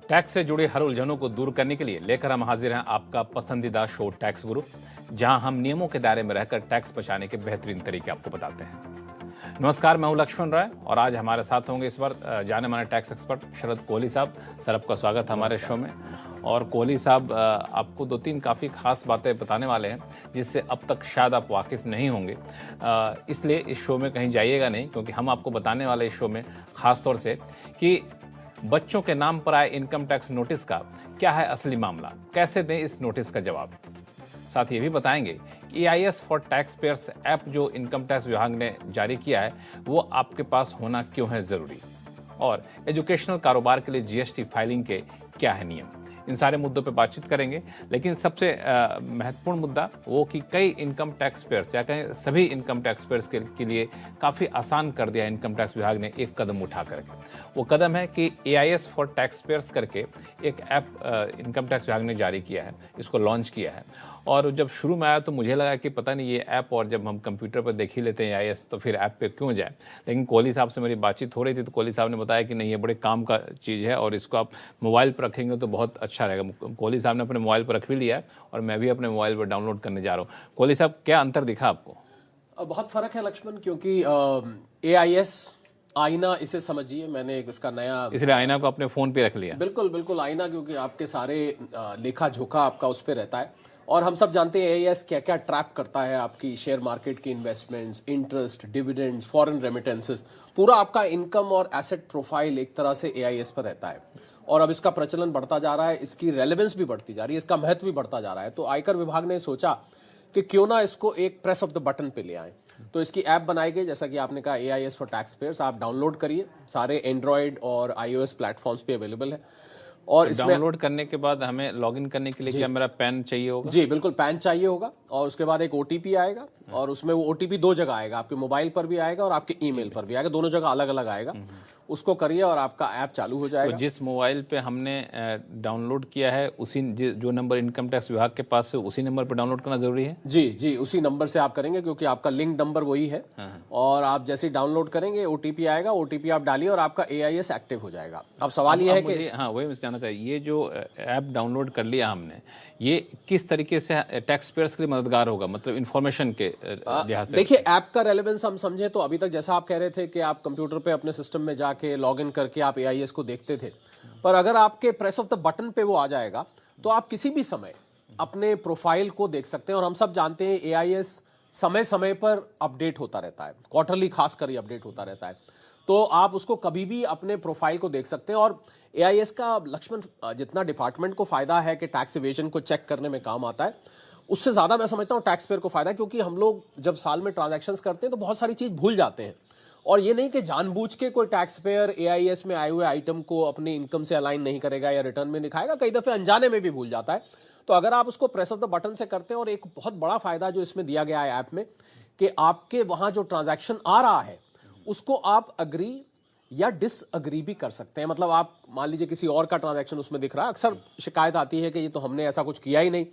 Tax से जुड़ी हर उलझनों को दूर करने के लिए लेकर हम हाजिर हैं आपका पसंदीदा शो टैक्स गुरु, जहां हम नियमों के दायरे में रहकर टैक्स बचाने के बेहतरीन तरीके आपको बताते हैं। नमस्कार, मैं हूं लक्ष्मण राय और आज हमारे साथ होंगे इस बार जाने माने टैक्स एक्सपर्ट शरद कोहली साहब। सर, आपका स्वागत है हमारे शो में। और कोहली साहब, आपको दो तीन काफ़ी खास बातें बताने वाले हैं जिससे अब तक शायद आप वाकिफ़ नहीं होंगे, इसलिए इस शो में कहीं जाइएगा नहीं, क्योंकि हम आपको बताने वाले इस शो में ख़ास तौर से कि बच्चों के नाम पर आए इनकम टैक्स नोटिस का क्या है असली मामला, कैसे दें इस नोटिस का जवाब। साथ ही ये भी बताएंगे कि EIS for tax payers app जो इनकम टैक्स विभाग ने जारी किया है वो आपके पास होना क्यों है ज़रूरी, और एजुकेशनल कारोबार के लिए GST फाइलिंग के क्या है नियम। इन सारे मुद्दों पे बातचीत करेंगे, लेकिन सबसे महत्वपूर्ण मुद्दा वो कि कई इनकम टैक्स पेयर्स या कहीं सभी इनकम टैक्स पेयर्स के लिए काफ़ी आसान कर दिया इनकम टैक्स विभाग ने एक कदम उठा करके। वो कदम है कि EIS फॉर टैक्स पेयर्स करके एक ऐप इनकम टैक्स विभाग ने जारी किया है, इसको लॉन्च किया है। और जब शुरू में आया तो मुझे लगा कि पता नहीं ये ऐप, और जब हम कंप्यूटर पर देख ही लेते हैं EIS तो फिर ऐप पे क्यों जाए। लेकिन कोहली साहब से मेरी बातचीत हो रही थी तो कोहली साहब ने बताया कि नहीं, ये बड़े काम का चीज़ है और इसको आप मोबाइल पर रखेंगे तो बहुत अच्छा रहेगा। कोहली साहब ने अपने मोबाइल पर रख भी लिया है और मैं भी अपने मोबाइल पर डाउनलोड करने जा रहा हूँ। कोहली साहब, क्या अंतर दिखा आपको? बहुत फ़र्क है लक्ष्मण, क्योंकि AIS आईना इसे समझिए, मैंने इसका नया, इसलिए आईना को अपने फ़ोन पे रख लिया। बिल्कुल बिल्कुल आईना, क्योंकि आपके सारे लेखा जोखा आपका उस पर रहता है। और हम सब जानते हैं AIS क्या क्या ट्रैप करता है, आपकी शेयर मार्केट की investments, interest, dividends, foreign remittances, पूरा आपका इनकम और एसेट प्रोफाइल एक तरह से AIS पर रहता है। और अब इसका प्रचलन बढ़ता जा रहा है, इसकी रेलेवेंस भी बढ़ती जा रही है, इसका महत्व भी बढ़ता जा रहा है। तो आयकर विभाग ने सोचा कि क्यों ना इसको एक प्रेस ऑफ द बटन पे ले आए। तो इसकी ऐप बनाई गई, जैसा कि आपने कहा, AIS फॉर टैक्स पेयर्स। आप डाउनलोड करिए, सारे एंड्रॉयड और iOS प्लेटफॉर्म्स पे अवेलेबल है। और तो इसमें डाउनलोड करने के बाद हमें लॉगिन करने के लिए क्या मेरा पैन चाहिए होगा? जी बिल्कुल, पैन चाहिए होगा। और उसके बाद एक OTP आएगा, और उसमें वो OTP दो जगह आएगा, आपके मोबाइल पर भी आएगा और आपके ईमेल पर भी आएगा, दोनों जगह अलग अलग आएगा। उसको करिए और आपका ऐप चालू हो जाएगा। तो जिस मोबाइल पे हमने डाउनलोड किया है उसी जो नंबर इनकम टैक्स विभाग के पास है उसी नंबर पर डाउनलोड करना जरूरी है? जी जी, उसी नंबर से आप करेंगे, क्योंकि आपका लिंक नंबर वही है। और आप जैसे ही डाउनलोड करेंगे, OTP आएगा, OTP आप डालिए और आपका AIS एक्टिव हो जाएगा। अब सवाल ये है कि हाँ, वही मैं जानना चाहिए, ये जो ऐप डाउनलोड कर लिया हमने, ये किस तरीके से टैक्स पेयर्स के लिए मददगार होगा, मतलब इन्फॉर्मेशन के लिहाज से? देखिए, ऐप का रेलेवेंस हम समझे तो अभी तक जैसा आप कह रहे थे कि आप कंप्यूटर पे अपने सिस्टम में जाके लॉगिन करके आप AIS को देखते थे, पर अगर आपके प्रेस ऑफ द बटन पे वो आ जाएगा तो आप किसी भी समय अपने प्रोफाइल को देख सकते हैं। और हम सब जानते हैं AIS समय समय पर अपडेट होता रहता है, क्वार्टरली खासकर ये अपडेट होता रहता है। तो आप उसको कभी भी अपने प्रोफाइल को देख सकते हैं। और AIS का लक्ष्मण, जितना डिपार्टमेंट को फायदा है कि टैक्स इवेजन को चेक करने में काम आता है, उससे ज़्यादा मैं समझता हूँ टैक्स पेयर को फायदा, क्योंकि हम लोग जब साल में ट्रांजैक्शंस करते हैं तो बहुत सारी चीज़ भूल जाते हैं। और ये नहीं कि जानबूझ के कोई टैक्स पेयर AIS में आए हुए आइटम को अपनी इनकम से अलाइन नहीं करेगा या रिटर्न में दिखाएगा, कई दफ़े अनजाने में भी भूल जाता है। तो अगर आप उसको प्रेस ऑफ द बटन से करते हैं, और एक बहुत बड़ा फायदा जो इसमें दिया गया है ऐप में, कि आपके वहाँ जो ट्रांजैक्शन आ रहा है उसको आप अग्री या डिसअग्री भी कर सकते हैं। मतलब आप मान लीजिए किसी और का ट्रांजैक्शन उसमें दिख रहा है, अक्सर शिकायत आती है कि ये तो हमने ऐसा कुछ किया ही नहीं,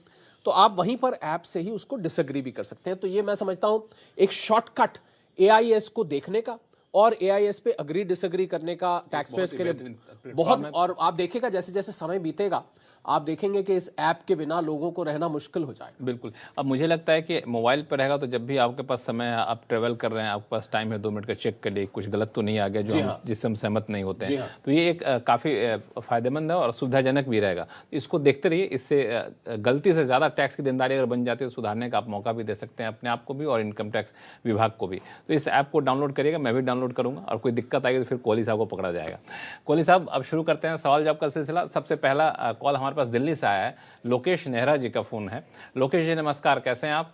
तो आप वहीं पर ऐप से ही उसको डिसएग्री भी कर सकते हैं। तो ये मैं समझता हूं एक शॉर्टकट AIS को देखने का और AIS पे अग्री डिसएग्री करने का टैक्स पेयर्स के लिए बहुत। और आप देखिएगा जैसे जैसे समय बीतेगा, आप देखेंगे कि इस ऐप के बिना लोगों को रहना मुश्किल हो जाएगा। बिल्कुल। अब मुझे लगता है कि मोबाइल पर रहेगा तो जब भी आपके पास समय है, आप ट्रेवल कर रहे हैं, आपके पास टाइम है 2 मिनट का चेक कर लिए, कुछ गलत तो नहीं आ गया जो जिससे हम सहमत नहीं होते हैं, तो ये एक काफ़ी फ़ायदेमंद है और सुविधाजनक भी रहेगा। इसको देखते रहिए, इससे गलती से ज़्यादा टैक्स की देनदारी अगर बन जाती है तो सुधारने का आप मौका भी दे सकते हैं अपने आप को भी और इनकम टैक्स विभाग को भी। तो इस ऐप को डाउनलोड करिएगा, मैं भी डाउनलोड करूँगा, और कोई दिक्कत आएगी तो फिर कोहली साहब को पकड़ा जाएगा। कोहली साहब, अब शुरू करते हैं सवाल जवाब का सिलसिला। सबसे पहला कॉल हमारे पास दिल्ली से आया है, लोकेश नेहरा जी का फोन है। लोकेश जी नमस्कार, कैसे हैं आप?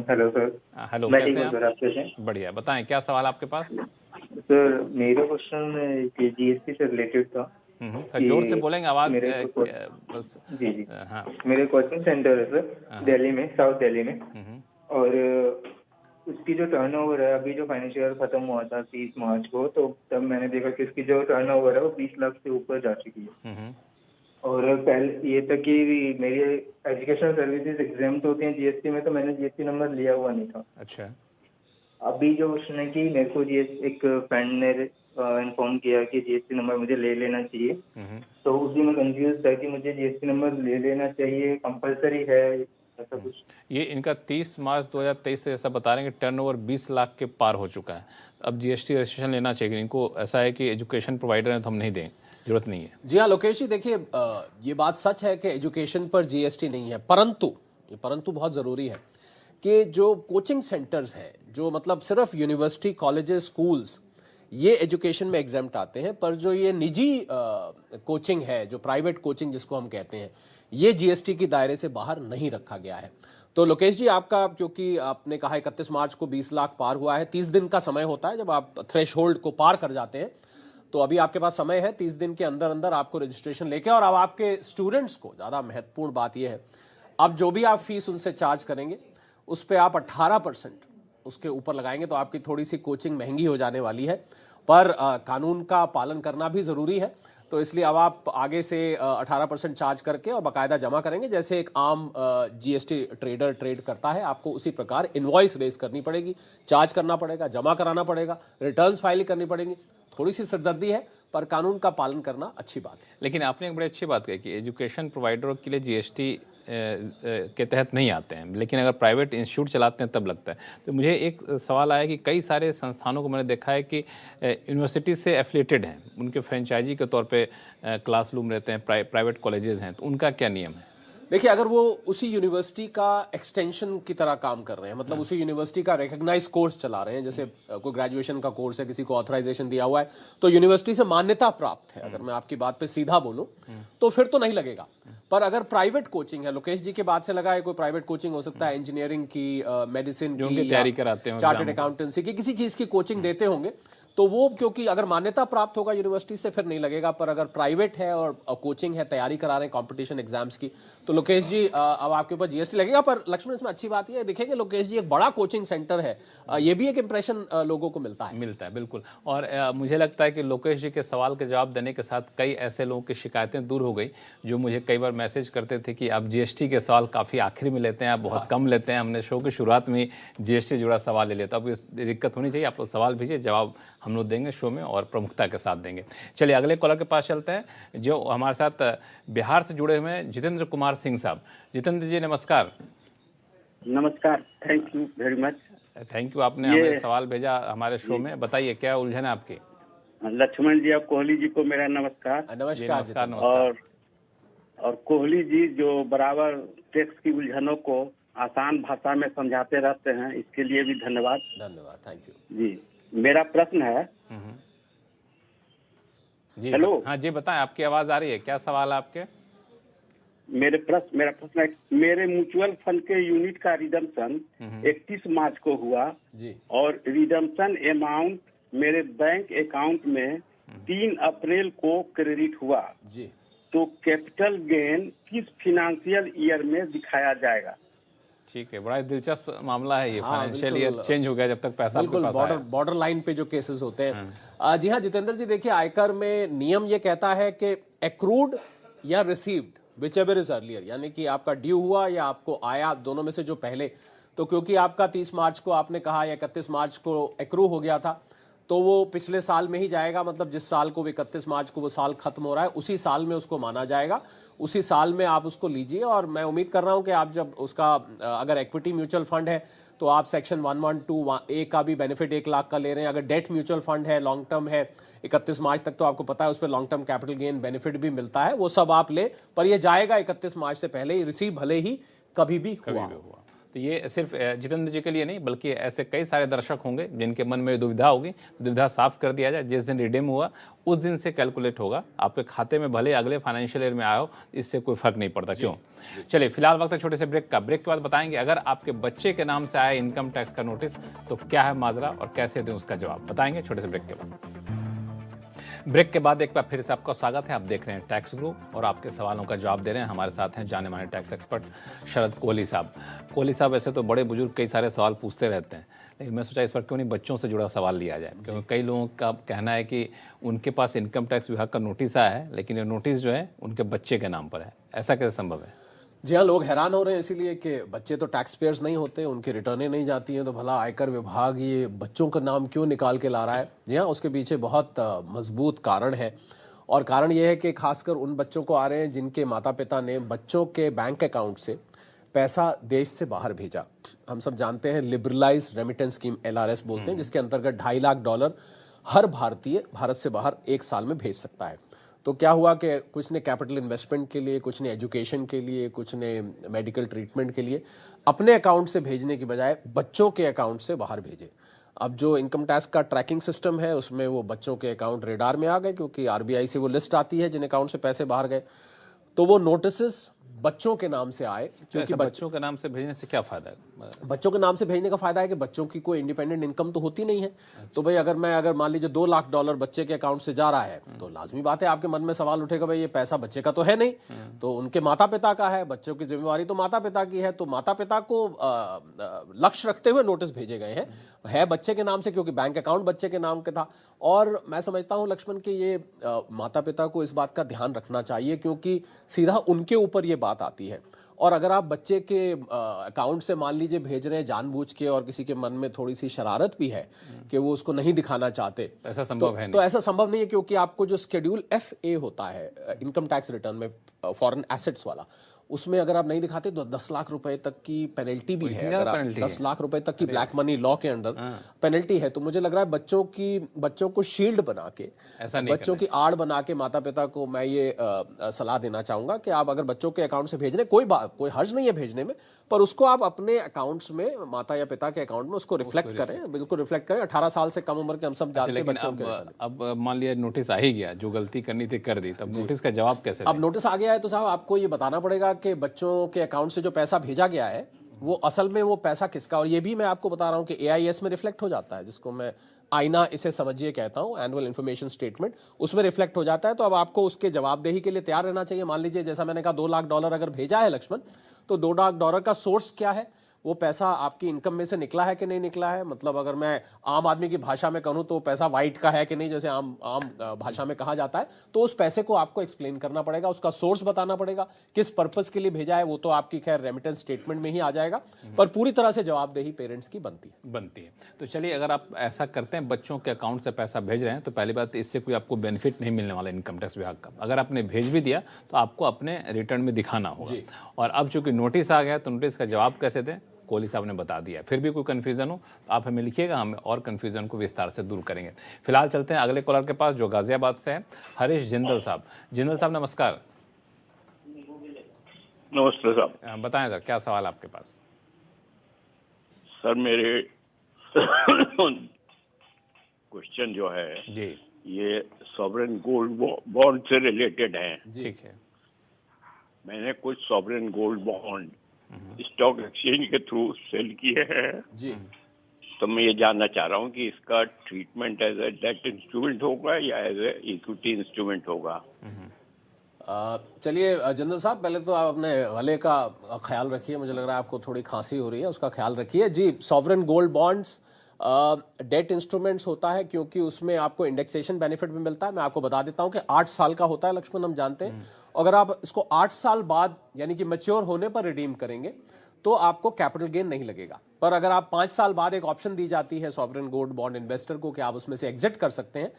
Hello sir. हेलो, मैं कैसे ठीक हैं हूँ सर, आप कैसे हैं? बढ़िया, बताएं क्या सवाल आपके पास? सर मेरा क्वेश्चन GST से रिलेटेड था। जोर से बोलेंगे, आवाज बस। जी जी, हाँ। मेरे कोचिंग सेंटर है सर दिल्ली में, साउथ दिल्ली में। और उसकी जो टर्नओवर है, अभी जो फाइनेंशियल ईयर खत्म हुआ था 30 मार्च को, तो तब मैंने देखा कि इसकी जो टर्नओवर है वो 20 लाख से ऊपर जा चुकी है। और पहले ये तक कि मेरी एजुकेशनल सर्विसेज एग्जाम्प्ट होती हैं GST में, तो मैंने GST नंबर लिया हुआ नहीं था। अच्छा। अभी जो उसने की मेरे को एक फ्रेंड ने इन्फॉर्म किया कि जीएसटी नंबर मुझे ले लेना चाहिए। तो उसी में कंफ्यूज था कि मुझे जीएसटी नंबर ले लेना चाहिए, कंपलसरी है ऐसा कुछ। ये इनका 30 मार्च 2023 से ऐसा बता रहे हैं कि टर्नओवर 20 लाख के पार हो चुका है। अब जीएसटी रजिस्ट्रेशन लेना चाहिए। इनको ऐसा है कि एजुकेशन प्रोवाइडर है तो हम नहीं दें, जरूरत नहीं है। जी हाँ लोकेश जी, देखिए ये बात सच है कि एजुकेशन पर जीएसटी नहीं है, परंतु बहुत ज़रूरी है कि जो कोचिंग सेंटर्स हैं, जो मतलब सिर्फ यूनिवर्सिटी, कॉलेजेस, स्कूल्स, ये एजुकेशन में एग्जाम्प्ट आते हैं, पर जो ये निजी कोचिंग है, जो प्राइवेट कोचिंग जिसको हम कहते हैं, ये जीएसटी की दायरे से बाहर नहीं रखा गया है। तो लोकेश जी, आपका क्योंकि आपने कहा 31 मार्च को 20 लाख पार हुआ है, 30 दिन का समय होता है जब आप थ्रेशहोल्ड को पार कर जाते हैं, तो अभी आपके पास समय है 30 दिन के अंदर अंदर आपको रजिस्ट्रेशन लेके। और अब आपके स्टूडेंट्स को ज़्यादा महत्वपूर्ण बात यह है, अब जो भी आप फीस उनसे चार्ज करेंगे उस पर आप 18% उसके ऊपर लगाएंगे, तो आपकी थोड़ी सी कोचिंग महंगी हो जाने वाली है, पर कानून का पालन करना भी ज़रूरी है। तो इसलिए अब आप आगे से 18% चार्ज करके और बाकायदा जमा करेंगे, जैसे एक आम जीएसटी ट्रेडर ट्रेड करता है, आपको उसी प्रकार इनवॉइस रेज करनी पड़ेगी, चार्ज करना पड़ेगा, जमा कराना पड़ेगा, रिटर्न्स फाइल करनी पड़ेंगी। थोड़ी सी सिरदर्दी है, पर कानून का पालन करना अच्छी बात है। लेकिन आपने एक बड़ी अच्छी बात कही कि एजुकेशन प्रोवाइडरों के लिए जीएसटी के तहत नहीं आते हैं, लेकिन अगर प्राइवेट इंस्टीट्यूट चलाते हैं तब लगता है। तो मुझे एक सवाल आया कि कई सारे संस्थानों को मैंने देखा है कि यूनिवर्सिटी से एफिलेटेड हैं, उनके फ्रेंचाइजी के तौर पे क्लासरूम रहते हैं, प्राइवेट कॉलेजेस हैं, तो उनका क्या नियम है? देखिए, अगर वो उसी यूनिवर्सिटी का एक्सटेंशन की तरह काम कर रहे हैं, मतलब उसी यूनिवर्सिटी का रिकॉग्नाइज कोर्स चला रहे हैं, जैसे कोई ग्रेजुएशन का कोर्स है, किसी को ऑथराइजेशन दिया हुआ है, तो यूनिवर्सिटी से मान्यता प्राप्त है, अगर मैं आपकी बात पे सीधा बोलूं तो फिर तो नहीं लगेगा। पर अगर प्राइवेट कोचिंग है, लोकेश जी के बात से लगा है, कोई प्राइवेट कोचिंग हो सकता है, इंजीनियरिंग की, मेडिसिन की, तैयारी कराते हैं, चार्टर्ड अकाउंटेंसी की, किसी चीज की कोचिंग देते होंगे, तो वो क्योंकि अगर मान्यता प्राप्त होगा यूनिवर्सिटी से फिर नहीं लगेगा। पर अगर प्राइवेट है और कोचिंग है, तैयारी करा रहे हैं कंपटीशन एग्जाम्स की, तो लोकेश जी अब आपके ऊपर जीएसटी लगेगा। पर लक्ष्मण, इसमें अच्छी बात ये देखेंगे लोकेश जी, एक बड़ा कोचिंग सेंटर है, ये भी एक इंप्रेशन लोगों को मिलता है, बिल्कुल। और मुझे लगता है कि लोकेश जी के सवाल के जवाब देने के साथ कई ऐसे लोगों की शिकायतें दूर हो गई जो मुझे कई बार मैसेज करते थे कि आप जीएसटी के सवाल काफ़ी आखिर में लेते हैं, आप बहुत कम लेते हैं, हमने शो की शुरुआत में जीएसटी जुड़ा सवाल ले लिया। तो अब इस दिक्कत होनी चाहिए, आप लोग सवाल भेजिए, जवाब हम लोग देंगे शो में और प्रमुखता के साथ देंगे। चलिए अगले कॉलर के पास चलते हैं, जो हमारे साथ बिहार से जुड़े हुए हैं जितेंद्र कुमार सिंह साहब। जितेंद्र जी नमस्कार। नमस्कार, thank you very much. Thank you, आपने हमें सवाल भेजा हमारे शो में। बताइए क्या उलझन है आपकी? लक्ष्मण जी और कोहली जी को मेरा नमस्कार। नमस्कार। और कोहली जी जो बराबर टैक्स की उलझनों को आसान भाषा में समझाते रहते हैं, इसके लिए भी धन्यवाद। थैंक यू जी। मेरा प्रश्न है जी। हेलो। हाँ जी, बताएं, आपकी आवाज आ रही है, क्या सवाल है आपके? मेरा प्रश्न है, मेरे म्यूचुअल फंड के यूनिट का रिडम्पशन 31 मार्च को हुआ जी, और रिडम्पशन अमाउंट मेरे बैंक अकाउंट में 3 अप्रैल को क्रेडिट हुआ जी। तो कैपिटल गेन किस फिनेंशियल ईयर में दिखाया जाएगा? ठीक है, बड़ा दिलचस्प मामला है ये। हाँ, फाइनेंशियल ईयर चेंज हो गया जब तक पैसा आपके बिल्कुल पास आया। बॉर्डर लाइन पे जो केसेस होते हैं। जी हाँ जितेंद्र जी, देखिए आयकर में नियम ये कहता है कि एक्रूड या received which ever is earlier, यानी कि आपका ड्यू हुआ या आपको आया, दोनों में से जो पहले। तो क्योंकि आपका 30 मार्च को आपने कहा या 31 मार्च को एक्रू हो गया था, तो वो पिछले साल में ही जाएगा, मतलब जिस साल को 31 मार्च को वो साल खत्म हो रहा है उसी साल में उसको माना जाएगा, उसी साल में आप उसको लीजिए। और मैं उम्मीद कर रहा हूं कि आप जब उसका अगर इक्विटी म्यूचुअल फंड है तो आप सेक्शन 112A का भी बेनिफिट 1 लाख का ले रहे हैं। अगर डेट म्यूचुअल फंड है, लॉन्ग टर्म है, 31 मार्च तक तो आपको पता है उस पर long term capital gain benefit भी मिलता है, वो सब आप ले, पर ये जाएगा 31 मार्च से पहले ही, रिसीव भले ही कभी भी हुआ। तो ये सिर्फ जितेंद्र जी के लिए नहीं बल्कि ऐसे कई सारे दर्शक होंगे जिनके मन में दुविधा होगी, दुविधा साफ कर दिया जाए। जिस दिन रिडीम हुआ उस दिन से कैलकुलेट होगा, आपके खाते में भले अगले फाइनेंशियल ईयर में आया हो, इससे कोई फर्क नहीं पड़ता। क्यों? चलिए फिलहाल वक्त है छोटे से ब्रेक का। ब्रेक के बाद बताएंगे अगर आपके बच्चे के नाम से आया इनकम टैक्स का नोटिस तो क्या है माजरा और कैसे दें उसका जवाब, बताएंगे छोटे से ब्रेक के बाद। ब्रेक के बाद एक बार फिर से आपका स्वागत है। आप देख रहे हैं टैक्स गुरु और आपके सवालों का जवाब दे रहे हैं। हमारे साथ हैं जाने माने टैक्स एक्सपर्ट शरद कोहली साहब। कोहली साहब वैसे तो बड़े बुजुर्ग कई सारे सवाल पूछते रहते हैं, लेकिन मैं सोचा इस पर क्यों नहीं बच्चों से जुड़ा सवाल लिया जाए, क्योंकि कई लोगों का कहना है कि उनके पास इनकम टैक्स विभाग का नोटिस आया है लेकिन ये नोटिस जो है उनके बच्चे के नाम पर है। ऐसा कैसे संभव है? जी हाँ, लोग हैरान हो रहे हैं इसीलिए कि बच्चे तो टैक्स पेयर्स नहीं होते, उनकी रिटर्नें नहीं जाती हैं, तो भला आयकर विभाग ये बच्चों का नाम क्यों निकाल के ला रहा है। जी हाँ, उसके पीछे बहुत मजबूत कारण है, और कारण ये है कि खासकर उन बच्चों को आ रहे हैं जिनके माता पिता ने बच्चों के बैंक अकाउंट से पैसा देश से बाहर भेजा। हम सब जानते हैं लिबरलाइज रेमिटेंस स्कीम, LRS बोलते हैं, जिसके अंतर्गत $2.5 लाख हर भारतीय भारत से बाहर एक साल में भेज सकता है। तो क्या हुआ कि कुछ ने कैपिटल इन्वेस्टमेंट के लिए, कुछ ने एजुकेशन के लिए, कुछ ने मेडिकल ट्रीटमेंट के लिए अपने अकाउंट से भेजने की बजाय बच्चों के अकाउंट से बाहर भेजे। अब जो इनकम टैक्स का ट्रैकिंग सिस्टम है उसमें वो बच्चों के अकाउंट रेडार में आ गए, क्योंकि RBI से वो लिस्ट आती है जिन अकाउंट से पैसे बाहर गए। तो वो नोटिस बच्चों के नाम से आए, क्योंकि बच्चों के नाम से भेजने से क्या फायदा है? बच्चों के नाम से भेजने का फायदा है कि बच्चों की कोई इंडिपेंडेंट इनकम तो होती नहीं है। तो भाई अगर मान लीजिए $2 लाख बच्चे के अकाउंट से जा रहा है, तो लाजमी बात है आपके मन में सवाल उठेगा, भाई ये पैसा बच्चे का तो है नहीं, तो उनके माता पिता का है, बच्चों की जिम्मेवारी तो माता पिता की है। तो माता पिता को लक्ष्य रखते हुए नोटिस भेजे गए हैं, है बच्चे के नाम से, क्योंकि बैंक अकाउंट बच्चे के नाम के था। और मैं समझता हूं लक्ष्मण कि ये माता पिता को इस बात का ध्यान रखना चाहिए, क्योंकि सीधा उनके ऊपर ये बात आती है। और अगर आप बच्चे के अकाउंट से मान लीजिए भेज रहे हैं जानबूझ के, और किसी के मन में थोड़ी सी शरारत भी है कि वो उसको नहीं दिखाना चाहते, ऐसा संभव है नहीं। तो ऐसा संभव नहीं है, क्योंकि आपको जो शेड्यूल FA होता है इनकम टैक्स रिटर्न में, फॉरेन एसेट्स वाला, उसमें अगर आप नहीं दिखाते तो 10 लाख रुपए तक की पेनल्टी भी है। अगर आप 10 लाख रुपए तक की ब्लैक मनी लॉ के अंडर पेनल्टी है। तो मुझे लग रहा है बच्चों को शील्ड बना के, बच्चों की आड़ बना के माता पिता को मैं ये सलाह देना चाहूंगा कि आप अगर बच्चों के अकाउंट से भेज रहे, कोई हर्ज नहीं है भेजने में, पर उसको आप अपने अकाउंट्स में, माता या पिता के अकाउंट में उसको रिफ्लेक्ट करें, बिल्कुल रिफ्लेक्ट करें। 18 साल से कम उम्र के हम सब जानते हैं बच्चों के। अब मान लिया नोटिस आ ही गया, जो गलती करनी थी कर दी, तब नोटिस का जवाब कैसे? अब नोटिस आ गया है तो साहब आपको ये बताना पड़ेगा कि बच्चों के अकाउंट से जो पैसा भेजा गया है वो असल में वो पैसा किसका, और ये भी मैं आपको बता रहा हूं कि AIS में रिफ्लेक्ट हो जाता है, जिसको मैं आईना इसे समझिए कहता हूं, एनुअल इन्फॉर्मेशन स्टेटमेंट, उसमें रिफ्लेक्ट हो जाता है। तो अब आपको उसके जवाबदेही के लिए तैयार रहना चाहिए। मान लीजिए जैसा मैंने कहा $2 लाख अगर भेजा है लक्ष्मण, तो $2 लाख का सोर्स क्या है, वो पैसा आपकी इनकम में से निकला है कि नहीं निकला है। मतलब अगर मैं आम आदमी की भाषा में कहूं तो पैसा वाइट का है कि नहीं, जैसे आम भाषा में कहा जाता है, तो उस पैसे को आपको एक्सप्लेन करना पड़ेगा, उसका सोर्स बताना पड़ेगा, किस पर्पस के लिए भेजा है। वो तो आपकी खैर रेमिटेंस स्टेटमेंट में ही आ जाएगा, पर पूरी तरह से जवाबदेही पेरेंट्स की बनती है। तो चलिए, अगर आप ऐसा करते हैं, बच्चों के अकाउंट से पैसा भेज रहे हैं, तो पहली बात इससे कोई आपको बेनिफिट नहीं मिलने वाला इनकम टैक्स विभाग का। अगर आपने भेज भी दिया तो आपको अपने रिटर्न में दिखाना होगा। और अब चूंकि नोटिस आ गया तो नोटिस का जवाब कैसे दें, कोहली साहब ने बता दिया। फिर भी कोई कंफ्यूजन हो तो आप हमें लिखिएगा, हम और कंफ्यूजन को विस्तार से दूर करेंगे। फिलहाल चलते हैं अगले कॉलर के पास, जो गाजियाबाद से है, हरीश जिंदल साहब। जिंदल साहब नमस्कार। नमस्ते साहब। बताएं सर, क्या सवाल आपके पास? सर मेरे क्वेश्चन जो है जी, ये सॉवरेन गोल्ड बॉन्ड से रिलेटेड है। ठीक है। मैंने कुछ sovereign gold bond stock exchange के थ्रू सेल किए हैं जी। तो मैं ये जानना चाह रहा हूँ कि इसका treatment as a debt instrument होगा या एज ए इक्विटी इंस्ट्रूमेंट होगा। चलिए जिंदल साहब, पहले तो आप अपने गले का ख्याल रखिए, मुझे लग रहा है आपको थोड़ी खांसी हो रही है, उसका ख्याल रखिए। जी, sovereign gold bonds debt instruments होता है, क्योंकि उसमें आपको इंडेक्सेशन बेनिफिट भी मिलता है। मैं आपको बता देता हूं कि 8 साल का होता है लक्ष्मण, हम जानते हैं। अगर आप इसको 8 साल बाद यानी कि मैच्योर होने पर रिडीम करेंगे तो आपको कैपिटल गेन नहीं लगेगा। पर अगर आप 5 साल बाद एक ऑप्शन दी जाती है सॉवरेन गोल्ड बॉन्ड इन्वेस्टर को कि आप उसमें से एग्जिट कर सकते हैं,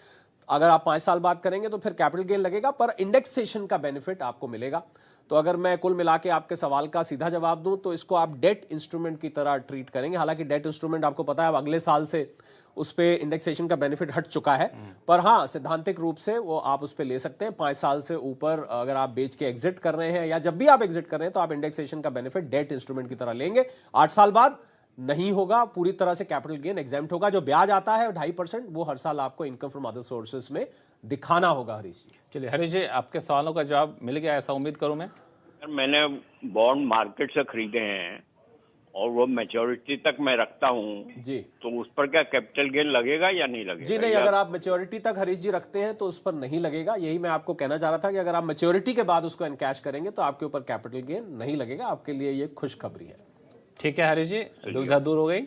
अगर आप 5 साल बाद करेंगे तो फिर कैपिटल गेन लगेगा, पर इंडेक्सेशन का बेनिफिट आपको मिलेगा। तो अगर मैं कुल मिला के आपके सवाल का सीधा जवाब दूं तो इसको आप डेट इंस्ट्रूमेंट की तरह ट्रीट करेंगे। हालांकि डेट इंस्ट्रूमेंट आपको पता है अब अगले साल से उस पे इंडेक्सेशन का बेनिफिट हट चुका है, पर हाँ सैद्धांतिक रूप से वो आप उस पे ले सकते हैं। 5 साल से ऊपर अगर आप बेच के एग्जिट कर रहे हैं या जब भी आप एग्जिट कर रहे हैं तो आप इंडेक्सेशन का बेनिफिट डेट इंस्ट्रूमेंट की तरह लेंगे। 8 साल बाद नहीं होगा, पूरी तरह से कैपिटल गेन एग्जेम्प्ट होगा। जो ब्याज आता है 2.5% वो हर साल आपको इनकम फ्रॉम अदर सोर्सेज में दिखाना होगा। हरीश जी, चलिए हरीश जी, आपके सवालों का जवाब मिल गया, ऐसा उम्मीद करूं मैं। मैंने बॉन्ड मार्केट से खरीदे हैं और वो मैच्योरिटी तक मैं रखता हूँ जी, तो उस पर क्या कैपिटल गेन लगेगा या नहीं लगेगा? जी नहीं, अगर आप मैच्योरिटी तक हरीश जी रखते हैं तो उस पर नहीं लगेगा। यही मैं आपको कहना चाह रहा था कि अगर आप मैच्योरिटी के बाद उसको एनकैश करेंगे तो आपके ऊपर कैपिटल गेन नहीं लगेगा। आपके लिए ये खुशखबरी है। ठीक है हरीश जी, दुविधा दूर हो गई।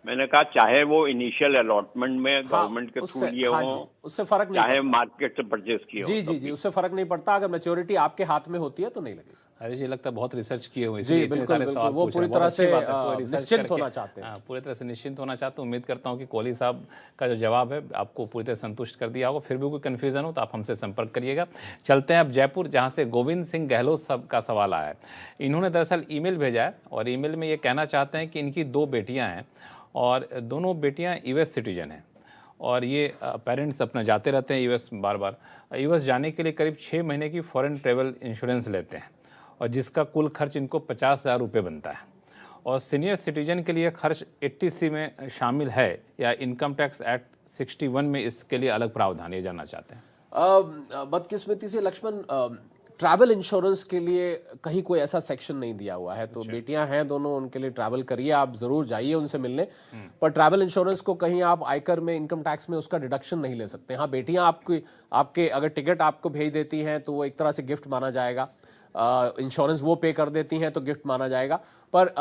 मैंने कहा चाहे वो इनिशियल अलॉटमेंट में गवर्नमेंट के थ्रू लिए हाँ हों, जी, उससे फर्क नहीं चाहे मार्केट से परचेज किए जी हों, जी जी, उससे फर्क नहीं पड़ता। अगर मैच्योरिटी आपके हाथ में होती है तो नहीं लगेगी। अरे जी, लगता है बहुत रिसर्च किए हुए, जी इसलिए इतने बिल्कुल सारे बिल्कुल, सवाल वो पूछ रहे पूरी हैं। बहुत तरह अच्छी से बात है, पूरी रिसर्च निश्चिंत करके होना चाहते हैं। हाँ, पूरी तरह से निश्चिंत होना चाहते हैं। उम्मीद करता हूँ कि कोहली साहब का जो जवाब है आपको पूरी तरह संतुष्ट कर दिया होगा। फिर भी कोई कन्फ्यूजन हो तो आप हमसे संपर्क करिएगा। चलते हैं अब जयपुर, जहाँ से गोविंद सिंह गहलोत साहब का सवाल आया है। इन्होंने दरअसल ईमेल भेजा है और ईमेल में ये कहना चाहते हैं कि इनकी 2 बेटियाँ हैं और दोनों बेटियाँ US सिटीजन हैं और ये पेरेंट्स अपना जाते रहते हैं US बार बार। US जाने के लिए करीब 6 महीने की फॉरेन ट्रेवल इंश्योरेंस लेते हैं और जिसका कुल खर्च इनको 50,000 रुपये बनता है। और सीनियर सिटीजन के लिए खर्च 80C में शामिल है या इनकम टैक्स एक्ट 61 में इसके लिए अलग प्रावधान, ये जानना चाहते हैं। बदकिस्मती से लक्ष्मण, ट्रैवल इंश्योरेंस के लिए कहीं कोई ऐसा सेक्शन नहीं दिया हुआ है। तो बेटियां हैं दोनों, उनके लिए ट्रैवल करिए, आप जरूर जाइए उनसे मिलने। पर ट्रैवल इंश्योरेंस को कहीं आप आयकर में, इनकम टैक्स में उसका डिडक्शन नहीं ले सकते। हाँ, बेटियां आपके अगर टिकट आपको भेज देती हैं तो वो एक तरह से गिफ्ट माना जाएगा। इंश्योरेंस वो पे कर देती हैं तो गिफ्ट माना जाएगा। पर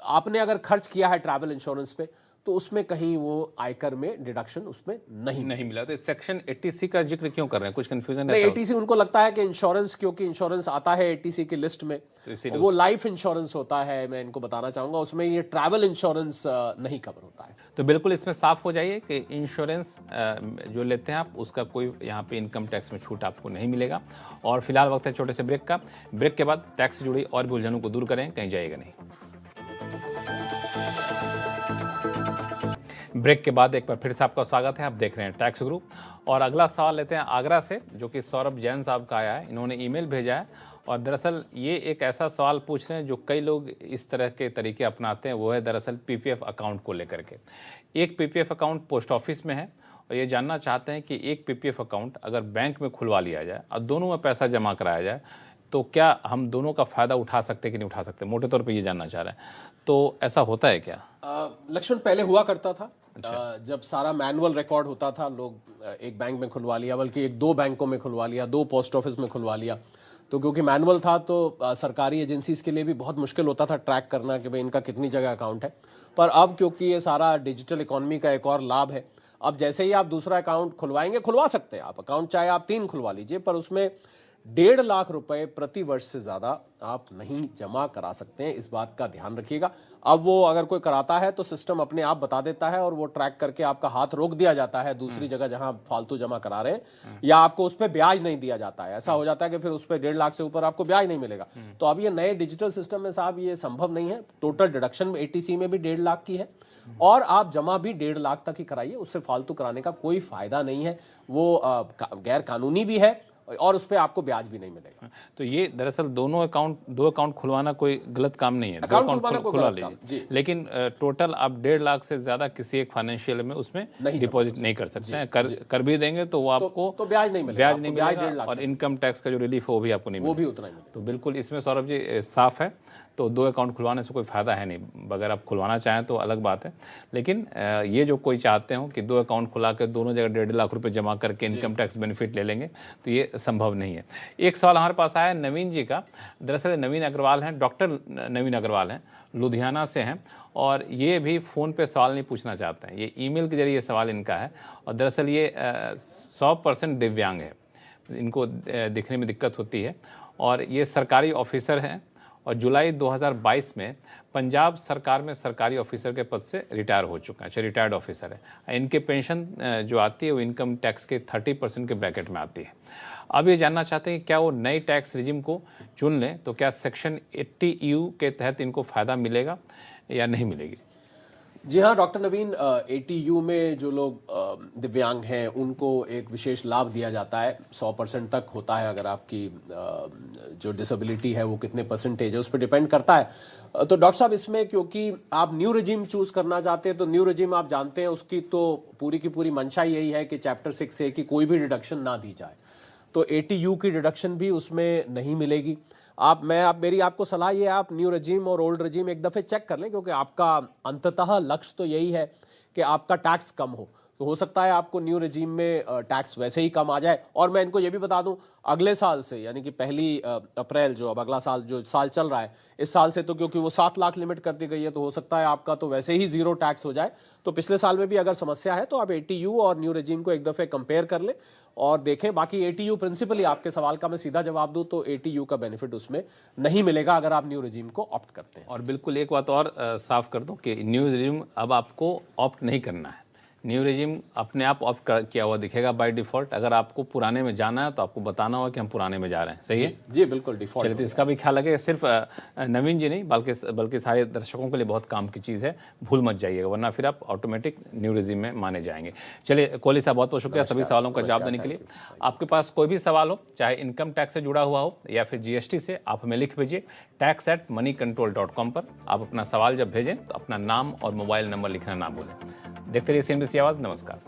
आपने अगर खर्च किया है ट्रैवल इंश्योरेंस पे तो उसमें कहीं वो आयकर में डिडक्शन उसमें नहीं मिला। तो सेक्शन 80C का जिक्र क्यों कर रहे हैं? कुछ कंफ्यूजन नहीं, 80C उनको लगता है कि इंश्योरेंस, क्योंकि इंश्योरेंस आता है 80C की लिस्ट में, तो वो लाइफ इंश्योरेंस होता है। मैं इनको बताना चाहूंगा उसमें ये ट्रैवल इंश्योरेंस नहीं कवर होता है। तो बिल्कुल इसमें साफ हो जाइए कि इंश्योरेंस जो लेते हैं आप, उसका कोई यहाँ पे इनकम टैक्स में छूट आपको नहीं मिलेगा। और फिलहाल वक्त है छोटे से ब्रेक का। ब्रेक के बाद टैक्स से जुड़ी और भी उलझनों को दूर करें, कहीं जाइएगा नहीं। ब्रेक के बाद एक बार फिर से आपका स्वागत है। आप देख रहे हैं टैक्स गुरु और अगला सवाल लेते हैं आगरा से, जो कि सौरभ जैन साहब का आया है। इन्होंने ईमेल भेजा है और दरअसल ये एक ऐसा सवाल पूछ रहे हैं जो कई लोग इस तरह के तरीके अपनाते हैं। वो है दरअसल PPF अकाउंट को लेकर के। एक PPF अकाउंट पोस्ट ऑफिस में है और ये जानना चाहते हैं कि एक PPF अकाउंट अगर बैंक में खुलवा लिया जाए और दोनों में पैसा जमा कराया जाए तो क्या हम दोनों का फ़ायदा उठा सकते कि नहीं उठा सकते? मोटे तौर पे ये जानना चाह रहे हैं। तो ऐसा होता है क्या? लक्ष्मण, पहले हुआ करता था। जब सारा मैनुअल रिकॉर्ड होता था, लोग एक बैंक में खुलवा लिया, बल्कि 1-2 बैंकों में खुलवा लिया, 2 पोस्ट ऑफिस में खुलवा लिया। तो क्योंकि मैनुअल था तो सरकारी एजेंसीज के लिए भी बहुत मुश्किल होता था ट्रैक करना कि भाई इनका कितनी जगह अकाउंट है। पर अब क्योंकि ये सारा डिजिटल इकोनॉमी का एक और लाभ है, अब जैसे ही आप दूसरा अकाउंट खुलवाएंगे, खुलवा सकते हैं आप अकाउंट, चाहे आप 3 खुलवा लीजिए, पर उसमें 1.5 लाख रुपए प्रति वर्ष से ज्यादा आप नहीं जमा करा सकते हैं। इस बात का ध्यान रखिएगा। अब वो अगर कोई कराता है तो सिस्टम अपने आप बता देता है और वो ट्रैक करके आपका हाथ रोक दिया जाता है दूसरी जगह जहां फालतू जमा करा रहे हैं, या आपको उस पर ब्याज नहीं दिया जाता है। ऐसा हो जाता है कि फिर उस पर 1.5 लाख से ऊपर आपको ब्याज नहीं मिलेगा। तो अब ये नए डिजिटल सिस्टम में साहब ये संभव नहीं है। टोटल डिडक्शन 80C में भी 1.5 लाख की है और आप जमा भी 1.5 लाख तक ही कराइए। उससे फालतू कराने का कोई फायदा नहीं है। वो गैर कानूनी भी है और उस पर आपको ब्याज भी नहीं मिलेगा। तो ये दरअसल दो अकाउंट खुलवाना कोई गलत काम नहीं है। अकाउंट 2 खुलवाना अकाउंट कोई खुलवा गलत काम, जी। लीजिए, लेकिन टोटल आप 1.5 लाख से ज्यादा किसी एक फाइनेंशियल में उसमें डिपॉजिट नहीं कर सकते हैं। कर भी देंगे तो वो आपको तो ब्याज नहीं मिलेगा, ब्याज नहीं मिलेगा और इनकम टैक्स का जो रिलीफ है वो भी आपको नहीं मिलेगा, वो भी उतना ही मिलेगा। तो बिल्कुल इसमें सौरभ जी साफ है। तो 2 अकाउंट खुलवाने से कोई फ़ायदा है नहीं। अगर आप खुलवाना चाहें तो अलग बात है, लेकिन ये जो कोई चाहते हो कि 2 अकाउंट खुला कर दोनों जगह 1.5 लाख रुपए जमा करके इनकम टैक्स बेनिफिट ले लेंगे, तो ये संभव नहीं है। एक सवाल हमारे पास आया नवीन जी का। दरअसल नवीन अग्रवाल हैं, डॉक्टर नवीन अग्रवाल हैं, लुधियाना से हैं और ये भी फ़ोन पे सवाल नहीं पूछना चाहते हैं। ये ईमेल के जरिए सवाल इनका है और दरअसल ये 100% दिव्यांग है, इनको दिखने में दिक्कत होती है और ये सरकारी ऑफिसर हैं और जुलाई 2022 में पंजाब सरकार में सरकारी ऑफिसर के पद से रिटायर हो चुका है। अच्छा, रिटायर्ड ऑफिसर है। इनके पेंशन जो आती है वो इनकम टैक्स के 30% के ब्रैकेट में आती है। अब ये जानना चाहते हैं कि क्या वो नई टैक्स रिजिम को चुन लें तो क्या सेक्शन 80U के तहत इनको फ़ायदा मिलेगा या नहीं मिलेगी? जी हाँ डॉक्टर नवीन, 80U में जो लोग दिव्यांग हैं उनको एक विशेष लाभ दिया जाता है। 100% तक होता है। अगर आपकी जो डिसेबिलिटी है वो कितने परसेंटेज है उस पर डिपेंड करता है। तो डॉक्टर साहब, इसमें क्योंकि आप न्यू रेजिम चूज करना चाहते हैं, तो न्यू रेजिम आप जानते हैं उसकी तो पूरी की पूरी मंशा यही है कि चैप्टर 6 से कि कोई भी डिडक्शन ना दी जाए। तो 80U की डिडक्शन भी उसमें नहीं मिलेगी। मेरी आपको सलाह ये है, आप न्यू रेजिम और ओल्ड रेजिम एक दफ़े चेक कर लें, क्योंकि आपका अंततः लक्ष्य तो यही है कि आपका टैक्स कम हो। तो हो सकता है आपको न्यू रेजिम में टैक्स वैसे ही कम आ जाए। और मैं इनको ये भी बता दूं, अगले साल से यानी कि 1 अप्रैल जो अब अगला साल जो साल चल रहा है, इस साल से तो क्योंकि वो 7 लाख लिमिट कर दी गई है, तो हो सकता है आपका तो वैसे ही 0 टैक्स हो जाए। तो पिछले साल में भी अगर समस्या है तो आप ATU और न्यू रेजिम को एक दफे कंपेयर कर ले और देखें। बाकी ATU प्रिंसिपली, आपके सवाल का मैं सीधा जवाब दूं तो ATU का बेनिफिट उसमें नहीं मिलेगा अगर आप न्यू रेजिम को ऑप्ट करते हैं। और बिल्कुल एक बात और साफ कर दूं कि न्यू रेजिम अब आपको ऑप्ट नहीं करना है। न्यू रेजिम अपने आप ऑप्ट किया हुआ दिखेगा बाय डिफॉल्ट। अगर आपको पुराने में जाना है तो आपको बताना होगा कि हम पुराने में जा रहे हैं। सही है जी बिल्कुल डिफॉल्ट। चलिए, तो इसका भी ख्याल रखिए। सिर्फ नवीन जी नहीं बल्कि सारे दर्शकों के लिए बहुत काम की चीज़ है, भूल मत जाइएगा, वरना फिर आप ऑटोमेटिक न्यू रेजिम में माने जाएंगे। चलिए कोहली साहब, बहुत बहुत शुक्रिया सभी सवालों का जवाब देने के लिए। आपके पास कोई भी सवाल हो, चाहे इनकम टैक्स से जुड़ा हुआ हो या फिर GST से, आप हमें लिख भेजिए tax@moneycontrol.com पर। आप अपना सवाल जब भेजें तो अपना नाम और मोबाइल नंबर लिखना ना भूलें। देखते रहिए CNBC आवाज़। नमस्कार।